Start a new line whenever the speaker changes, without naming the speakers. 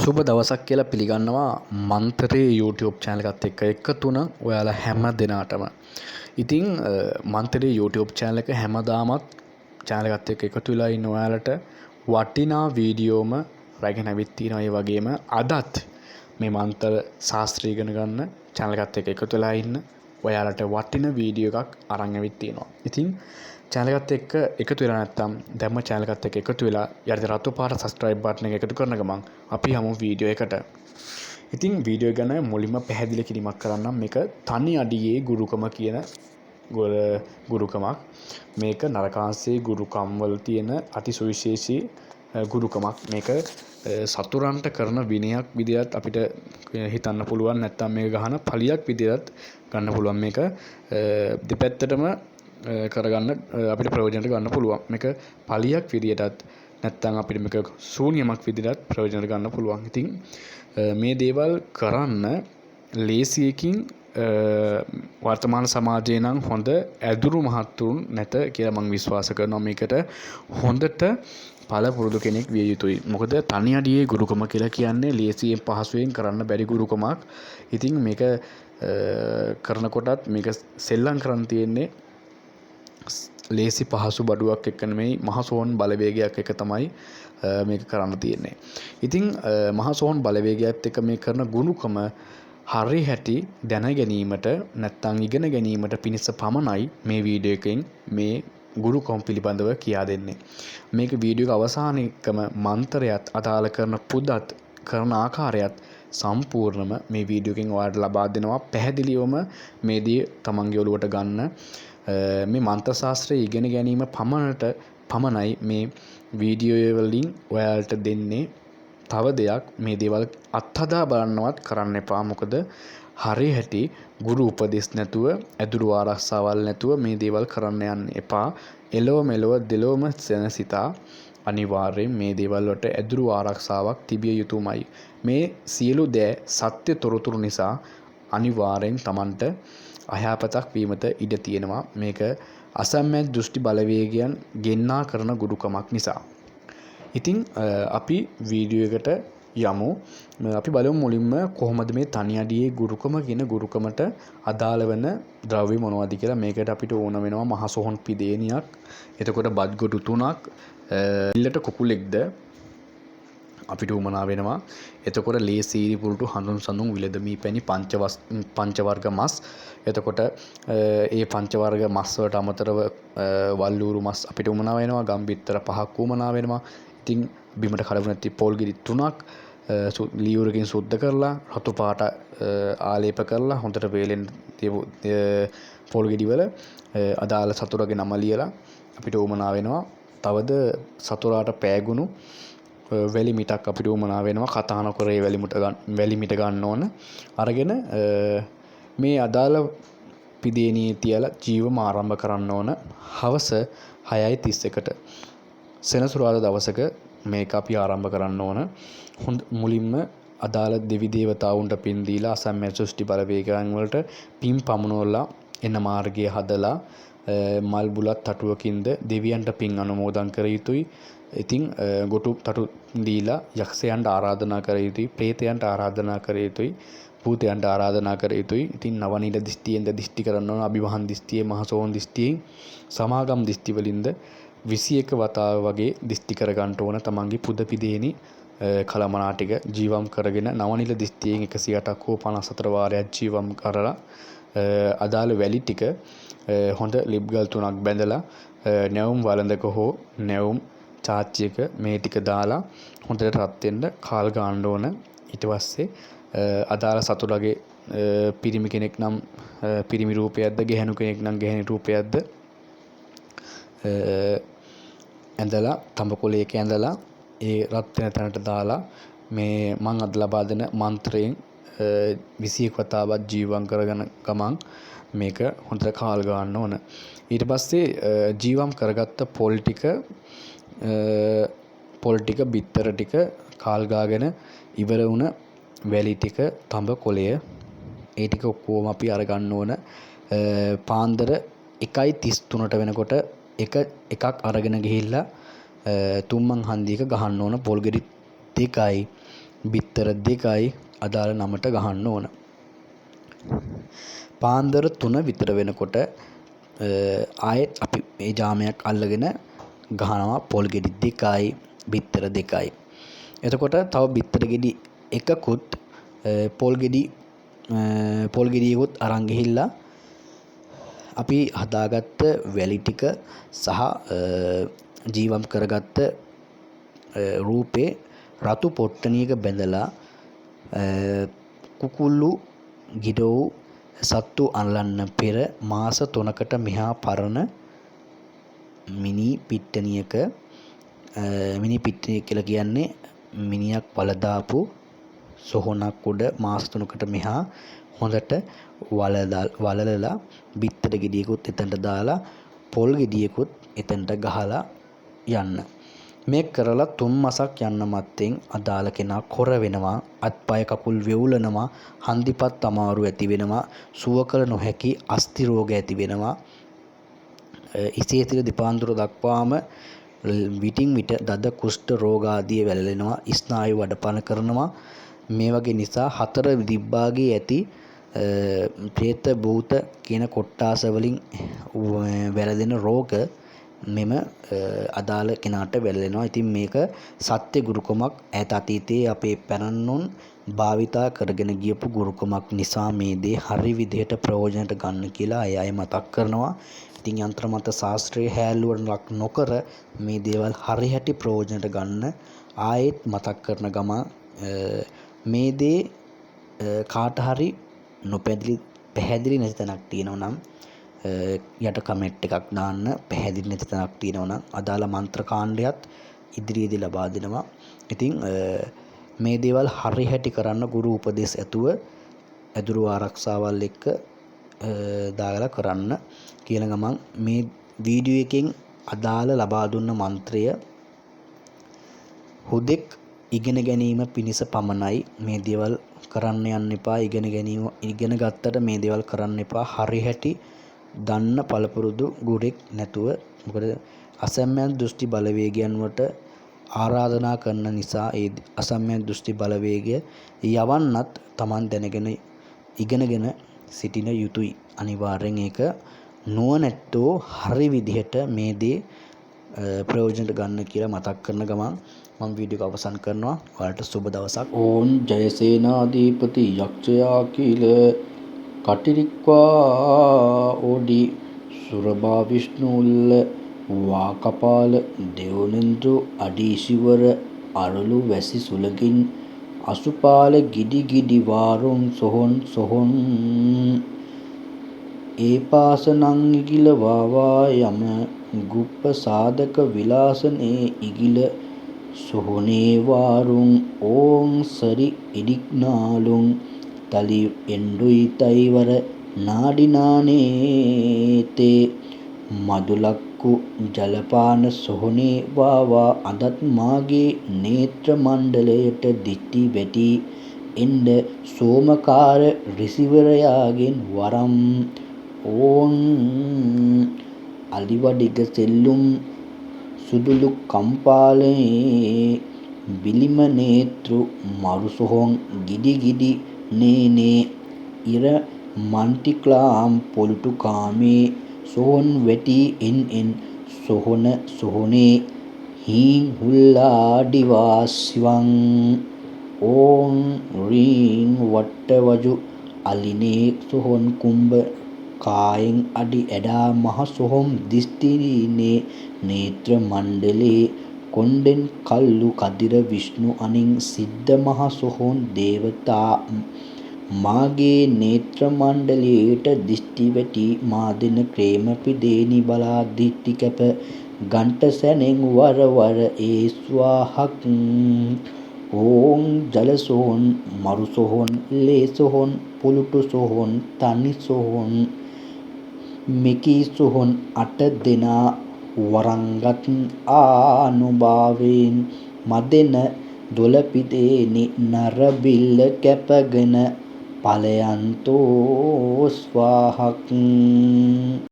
සුබ දවසක් කියලා පිළිගන්නවා මන්තරේ YouTube channel එකත් එක්ක එකතු වුණ ඔයාලා හැම දිනාටම. ඉතින් මන්තරේ YouTube channel එක හැමදාමත් channel එකත් එක්ක එකතු වෙලා ඉන්න ඔයාලට වටිනා වීඩියෝම රැගෙන අවිත් තියෙනවා. ඒ වගේම අදත් මේ මන්තර ශාස්ත්‍රය ඉගෙන ගන්න channel එකත් එක්ක එකතු වෙලා ඉන්න ඔයාලට වටින වීඩියෝ එකක් අරන් අවිත් තියෙනවා. ඉතින් channel එකත් එක්ක එකතු වෙලා නැත්නම් දැම්ම channel එකත් එක්ක එකතු වෙලා යට රතු පාට subscribe button එක එකතු කරන ගමන් අපි යමු වීඩියෝ එකට. ඉතින් වීඩියෝ ගැන මුලින්ම පැහැදිලි කිරීමක් කරන්නම්. මේක තනි අඩියේ ගුරුකම කියන ගුරුකමක්. මේක නරකාංශයේ ගුරුකම් වල තියෙන අති සුවිශේෂී ගුරුකමක්. මේක සතුරන්ට කරන විනයක් විදියට අපිට හිතන්න පුළුවන්. නැත්නම් මේක ගහන පලියක් විදියට ගන්න පුළුවන්. මේක දෙපැත්තටම කරගන්න අපිට ප්‍රයෝජනට ගන්න පුළුවන්. මේක පලියක් විදියටත් නැත්නම් අපිට මේක ශූන්‍යමක් විදියටත් ප්‍රයෝජනට ගන්න පුළුවන්. ඉතින් මේ දේවල් කරන්න ලේසියකින් වර්තමාන සමාජයේ නම් හොඳ ඇදුරු මහත්තුන් නැත කියලා මම විශ්වාස කරනවා. මේකට හොඳට පළපුරුදු කෙනෙක් විය යුතුයි. මොකද තනි අඩියේ ගුරුකම කියලා කියන්නේ ලේසියෙන් පහසුවෙන් කරන්න බැරි ගුරුකමක්. ඉතින් මේක කරනකොටත් මේක සෙල්ලම් කරන්න තියෙන්නේ ලේසි පහසු බඩුවක් එක්ක නෙමෙයි මහසෝන් බලවේගයක් එක තමයි මේක කරන්න තියෙන්නේ. ඉතින් මහසෝන් බලවේගයත් එක්ක මේ කරන ගුණකම හරි හැටි දැන ගැනීමට නැත්නම් ඉගෙන ගැනීමට පිණිස පමණයි මේ වීඩියෝ එකෙන් මේ ගුරුකම් පිළිබඳව කියා දෙන්නේ. මේක වීඩියෝ එක අවසානයේකම මන්ත්‍රයත් අදාළ කරන පුදත් කරන ආකාරයත් සම්පූර්ණම මේ වීඩියෝ එකෙන් ඔයාලට ලබා දෙනවා. පැහැදිලිවම මේ දේ තමන්ගේ ඔළුවට ගන්න. මේ මන්ත්‍ර ශාස්ත්‍රය ඉගෙන ගැනීම පමණයි මේ වීඩියෝ වලින් ඔයාලට දෙන්නේ. තව දෙයක් මේ දේවල් අත්හදා බලන්නවත් කරන්න එපා. මොකද හරි හැටි ගුරු උපදෙස් නැතුව ඇදුරු ආරක්ෂාවල් නැතුව මේ දේවල් කරන්න යන්න එපා. එලොව මෙලොව දෙලොවම සෙනසිතා අනිවාර්යෙන් මේ දේවල් වලට ඇදුරු ආරක්ෂාවක් තිබිය යුතුමයි. මේ සියලු දෑ සත්‍ය තොරතුරු නිසා අනිවාර්යෙන් Tamanට අයහපතක් වීමට ඉඩ තියෙනවා. මේක අසම්මත දෘෂ්ටි බලවේගයන් ගෙන්නා කරන ගුරුකමක් නිසා. ඉතින් අපි වීඩියෝ එකට යමු. අපි බලමු මුලින්ම කොහොමද මේ තනි අඩියේ ගුරුකම කියන ගුරුකමට අදාළ වෙන ද්‍රව්‍ය මොනවද කියලා. මේකට අපිට ඕන වෙනවා මහ සොහොන් පිදේනියක්, එතකොට බත්ගොඩු 3ක්, ඉල්ලට කුකුලෙක්ද අපිට උමනා වෙනවා. එතකොට ලේ සීරි පුරුටු හඳුන් සඳුන් විලදමී පැණි පංච වර්ග මස්. එතකොට ඒ පංච වර්ග මස් වලට අමතරව වල්ලූරු මස් අපිට උමනා වෙනවා. ගම්බිත්තර 5ක් උමනා වෙනවා. ඉතින් බිමට කඩපු නැති පොල් ගෙඩි 3ක් ලියුරකින් සුද්ධ කරලා රතු පාට ආලේප කරලා හොඳට වේලෙන් පොල් ගෙඩි වල අදාළ සතුරගේ නම ලියලා අපිට උමනා වෙනවා. තවද සතුරාට පෑගුණු වැලි මිටක් අපිට උමනා වෙනවා. කතා නොකරේ වැලි මිට ගන්න ඕන. අරගෙන මේ අදාළ පිදේනියේ තියලා ජීවම ආරම්භ කරන්න ඕන. හවස 6:31ට සෙනසුරාදා දවසක මේක අපි ආරම්භ කරන්න ඕන. මුලින්ම අදාළ දෙවි දේවතාවුන්ට පින් දීලා අසම්මත දෘෂ්ටි බලවේගයන් වලට පින් පමුණවලා එන මාර්ගය හදලා මල් බුලත් තටුවකින්ද දෙවියන්ට පින් අනුමෝදන් කර යුතුයි. ඉතින් ගොටු තටු දීලා යක්ෂයන්ට ආරාධනා කර යුතුයි, ප්‍රේතයන්ට ආරාධනා කර යුතුයි, භූතයන්ට ආරාධනා කර යුතුයි. ඉතින් නවනීල දිස්තියෙන්ද දිස්ති කරන්න ඕන. අභිවහන් දිස්තියේ මහසෝන් දිස්තියෙන් සමාගම් දිස්ති වලින්ද 21 වතාව වගේ දිස්ති කර ගන්න ඕන. තමන්ගේ පුද පිදේනි කලමනා ටික ජීවම් කරගෙන නවනීල දිස්තියෙන් 108ක් හෝ 54 වාරයක් ජීවම් කරලා අදාළ වැලි ටික හොඳ ලිප් ගල් 3ක් බැඳලා නැවුම් වළඳක හෝ නැවුම් චාච්චියක මේ ටික දාලා හොඳට රත් වෙන්න කාල් ගන්න ඕන. ඊට පස්සේ අදාළ සතුරගේ පිරිමි කෙනෙක් නම් පිරිමි රූපයක්ද, ගැහැණු කෙනෙක් නම් ගැහැණි රූපයක්ද ඇඳලා තඹකොළයක ඇඳලා ඒ රත් වෙන තැනට දාලා මේ මං අද ලබා දෙන මන්ත්‍රයෙන් 21 වතාවක් ජීවම් කරගෙන ගමන් මේක හොඳට කාල් ගන්න ඕන. ඊට පස්සේ ජීවම් කරගත්ත පොල් ටික බිත්තර ටික කාල් ගාගෙන ඉවර වුණ වැලි ටික තඹ කොළය ඒ ටික ඔක්කොම අපි අරගන්න ඕන. පාන්දර 1:33ට වෙනකොට එකක් අරගෙන ගිහිල්ලා තුම්මන් හන්දියක ගහන්න ඕන. පොල් ගෙඩි 2යි බිත්තර 2යි අදාළ නමට ගහන්න ඕන. පාන්දර 3 විතර වෙනකොට ආයෙත් අපි මේ ජාමයක් අල්ලගෙන ගහනවා පොල් ගෙඩි 2යි බිත්තර 2යි. එතකොට තව බිත්තර ගෙඩි එකකුත් පොල් ගෙඩියකුත් අරන් ගිහිල්ලා අපි හදාගත්ත වැලි ටික සහ ජීවම් කරගත්ත රූපේ රතු පොට්ටනියක බැඳලා කුකුල්ලු ගිරව් සත්තු අල්ලන්න පෙර මාස 3කට මෙහා පරණ මිනි පිට්ටනියක කියලා කියන්නේ මිනියක් වලදාපු සොහොනක් උඩ මාස 3කට මෙහා හොඳට වලලලා බිත්තර ගෙඩියකුත් එතනට දාලා පොල් ගෙඩියකුත් එතනට ගහලා යන්න. මේ කරලා 3 මාසක් යන්න මත්තෙන් අදාළ කෙනා කොර වෙනවා, අත්පය කකුල් වෙවුලනවා, හන්දිපත් අමාරු ඇති වෙනවා, සුව කළ නොහැකි අස්ථි රෝග ඇති වෙනවා. ඉසේ සිට දෙපාන්දුර දක්වාම විටින් විට දද කුෂ්ඨ රෝග ආදී වැළලෙනවා, ස්නායු වඩපණ කරනවා. මේ වගේ නිසා 4 දිබ්බාගේ ඇති ප්‍රේත භූත කියන කොට්ටාස වලින් වැළදෙන රෝග මෙම අදාළ කෙනාට වැළලෙනවා. ඉතින් මේක සත්‍ය ගුරුකමක්. ඈත අතීතයේ අපේ පැරණුන් භාවිතා කරගෙන ගියපු ගුරුකමක් නිසා මේ දේ හරි විදිහට ප්‍රයෝජනට ගන්න කියලා අය මතක් කරනවා. ඉතින් යంత్ర මත ශාස්ත්‍රීය හැල්ලුවට ලක් නොකර මේ දේවල් හරි හැටි ප්‍රයෝජනට ගන්න ආයෙත් මතක් කරන ගම මේ දේ කාට හරි පැහැදිලි නැති තැනක් තියෙනවා නම් යට කමෙන්ට් එකක් දාන්න. පැහැදිලි නැති තැනක් තියෙනවා නම් අදාළ මන්ත්‍ර කාණ්ඩයත් ඉදිරියේදී ලබා දෙනවා. ඉතින් මේ දේවල් හරි හැටි කරන්න ගුරු උපදෙස් ඇතුව ඇදුරු ආරක්ෂාවල් එක්ක දාලා කරන්න කියන ගමන් මේ වීඩියෝ එකෙන් අදාළ ලබා දුන්න මන්ත්‍රය හුදෙක් ඉගෙන ගැනීම පිණිස පමණයි. මේ දේවල් කරන්න යන්න එපා. ඉගෙන ගත්තට මේ දේවල් කරන්න එපා. හරි හැටි දන්න පළපුරුදු ගුරෙක් නැතුව. මොකද අසම්මත දෘෂ්ටි බලවේගයන් වලට ආරාධනා කරන නිසා ඒ අසම්මත දෘෂ්ටි බලවේගය යවන්නත් Taman දැනගෙන ඉගෙනගෙන සිටින යුතුයි. අනිවාර්යෙන් ඒක නුවණැත්තෝ හරි විදිහට මේ දේ ප්‍රයෝජනට ගන්න කියලා මතක් කරන ගමන් මම වීඩියෝ එක අවසන් කරනවා. ඔයාලට සුබ දවසක්. ඕන් ජයසේනාධිපති යක්ෂයා කීල කටිරික්වා ඕඩි සුරබා විෂ්ණුල්ල වාකපාල දෙවනෙන්දු අඩීසිවර අරලු වැසි සුලගින් අසුපාල ගිඩි ගිඩි වාරුන් සොහොන් ඒ පාසනං ඉගිල වාවා යම ගුප්ප සාධක විලාසනේ ඉගිල සොහොනේ වාරුන් ඕං සරි ඉඩික්නාලුන් තලි එන්ඩුයි තයිවර නාඩිනානේතේ මදුලක්කු ජලපාන සොහොනේ වාවා අදත් මාගේ නේත්‍ර මණ්ඩලයට දිටි වැටි එන්ඩ සෝමකාර රිසිවරයාගෙන් වරම් ඕන් අලිවඩිග සෙල්ලුම් සුදුලු කම්පාලේ බිලිම නේත්‍රු මරුසොහොන් ගිඩි ගිඩි නේනේ ඉර මන්ටික්ලාම් පොළුටු කාමේ සොහොන් වැටි එන් සොහොනේ හීන් හුල්ලාඩිවා සිවං ඕන් රීන් වට්ටවජු අලිනේ සොහොන් කුම්භ කායෙන් අඩි ඇඩා මහ සොහොම් දිස්තිරීනේ නේත්‍ර මණ්ඩලේ කොණ්ඩෙන් කල්ලු කදිර විෂ්ණු අනින් සිද්ධ මහ සොහොන් දේවතා මාගේ නේත්‍ර මණ්ඩලයට දිස්ති වැටි මා දෙන ක්‍රේම පිදේනි බලා දිට්ටි කැප ගන්ට සැනෙන් වර ඒ ස්වාහක් ඕං ජල සොහොන් මරු සොහොන් ලේ සොහොන් පුලුටු සොහොන් තනි සොහොන් මෙකී සොහොන් 8 දෙනා වරංගත් ආනුභාවයෙන් මදෙන දොළපිදේනි නරබිල්ල කැපගෙන ඵලයන්තෝ ස්වාහක්